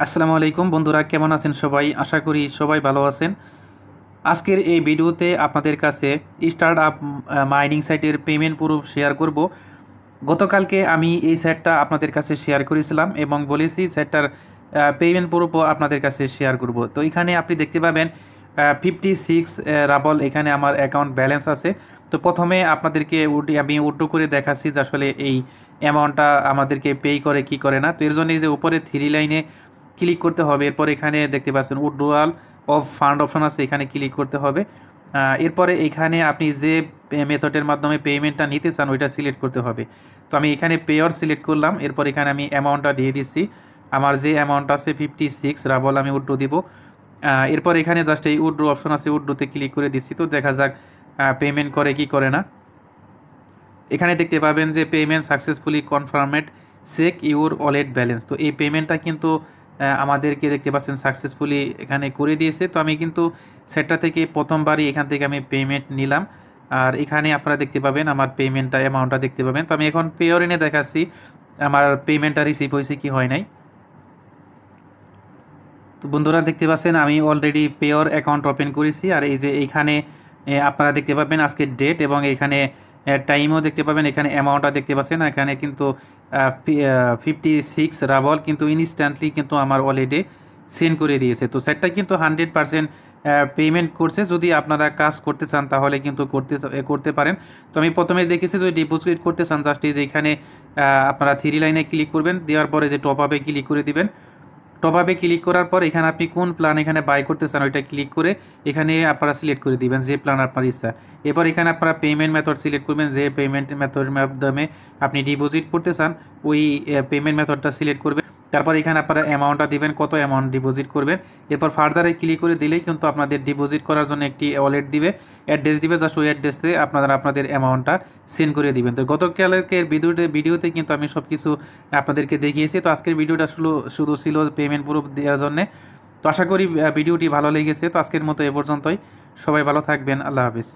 আসসালামু আলাইকুম বন্ধুরা, কেমন আছেন সবাই? আশা করি সবাই ভালো আছেন। আজকের এই ভিডিওতে আপনাদের কাছে স্টার্ট আপ মাইনিং সাইটের পেমেন্ট প্রুফ শেয়ার করব। গতকালকে আমি এই সাইটটা আপনাদের কাছে শেয়ার করেছিলাম এবং বলেছি সাইটটার পেমেন্ট প্রুফও আপনাদের কাছে শেয়ার করব। তো এখানে আপনি দেখতে পাবেন 56 রাবল এখানে আমার অ্যাকাউন্ট ব্যালেন্স আছে। তো প্রথমে আপনাদেরকে আমি উড্রো করে দেখাচ্ছি যে আসলে এই অ্যামাউন্টটা আমাদেরকে পে করে কি করে না। তো এর জন্য এই যে উপরে থ্রি লাইনে ক্লিক করতে হবে। এরপর এখানে দেখতে পাচ্ছেন উইথড্রয়াল অফ ফান্ড অপশন আছে, এখানে ক্লিক করতে হবে। এরপরে এখানে আপনি যে মেথডের মাধ্যমে পেমেন্টটা নিতে চান ওইটা সিলেক্ট করতে হবে। তো আমি এখানে পেয়র সিলেক্ট করলাম। এরপর এখানে আমি অ্যামাউন্টটা দিয়ে দিচ্ছি। আমার যে অ্যামাউন্ট আছে 56 রাবল আমি উইথড্রো দিব। এরপর এখানে জাস্ট এই উইথড্রো অপশন আছে, উইথড্রোতে ক্লিক করে দিচ্ছি। তো দেখা যাক পেমেন্ট করে কি করে না। এখানে দেখতে পাবেন যে payment successfully confirmed, check your wallet balance. তো এই পেমেন্টটা কিন্তু আমাদেরকে দেখতে পাচ্ছেন সাকসেসফুলি এখানে করে দিয়েছে। তো আমি কিন্তু সেটটা থেকে প্রথমবারই এখান থেকে আমি পেমেন্ট নিলাম। আর এখানে আপনারা দেখতে পাবেন আমার পেমেন্টটা অ্যামাউন্টটা দেখতে পাবেন। তো আমি এখন পেয়র এনে দেখাচ্ছি আমার পেমেন্টটা রিসিভ হয়েছে কি হয় নাই। তো বন্ধুরা দেখতে পাচ্ছেন আমি অলরেডি পেয়র অ্যাকাউন্ট ওপেন করেছি। আর এই যে এইখানে আপনারা দেখতে পাবেন আজকের ডেট এবং এখানে টাইমও দেখতে পাবেন, এখানে অ্যামাউন্টটা দেখতে পাচ্ছেন। এখানে কিন্তু 56 রাবল কিন্তু ইনস্ট্যান্টলি কিন্তু আমার ওয়ালেটে সেন্ড করে দিয়েছে। তো সেটটা কিন্তু 100% পেমেন্ট করছে। যদি আপনারা কাজ করতে চান তাহলে কিন্তু করতে পারেন। তো আমি প্রথমে দেখেছি যদি ডিপোজিট করতে চান জাস্ট এই যে এখানে আপনারা থ্রি লাইনে ক্লিক করবেন, দেওয়ার পরে যে টপ আপে ক্লিক করে দিবেন। টপ আপে ক্লিক করার পর এখানে আপনি কোন প্ল্যান এখানে বাই করতে চান ওইটা ক্লিক করে এখানে আপনারা সিলেক্ট করে দিবেন যে প্ল্যান আপনার ইচ্ছা। এরপর এখানে আপনারা পেমেন্ট মেথড সিলেক্ট করবেন, যে পেমেন্ট মেথডের মাধ্যমে আপনি ডিপোজিট করতে চান ওই পেমেন্ট মেথডটা সিলেক্ট করবেন। তারপর এখানে আপনারা অ্যামাউন্টটা দিবেন, কত অ্যামাউন্ট ডিপোজিট করবেন। এরপর ফার্দারে ক্লিক করে দিলেই কিন্তু আপনাদের ডিপোজিট করার জন্য একটি ওয়ালেট দিবে, অ্যাড্রেস দিবে, জাস্ট ওই অ্যাড্রেসে আপনারা আপনাদের অ্যামাউন্টটা সেন্ড করে দিবেন। তো গতকালকের ভিডিওতে কিন্তু আমি সব কিছু আপনাদেরকে দেখিয়েছি। তো আজকের ভিডিওটা শুধু ছিল পেমেন্ট প্রুফ দেওয়ার জন্য। তো আশা করি ভিডিওটি ভালো লেগেছে। তো আজকের মতো এ পর্যন্তই। সবাই ভালো থাকবেন। আল্লাহ হাফিজ।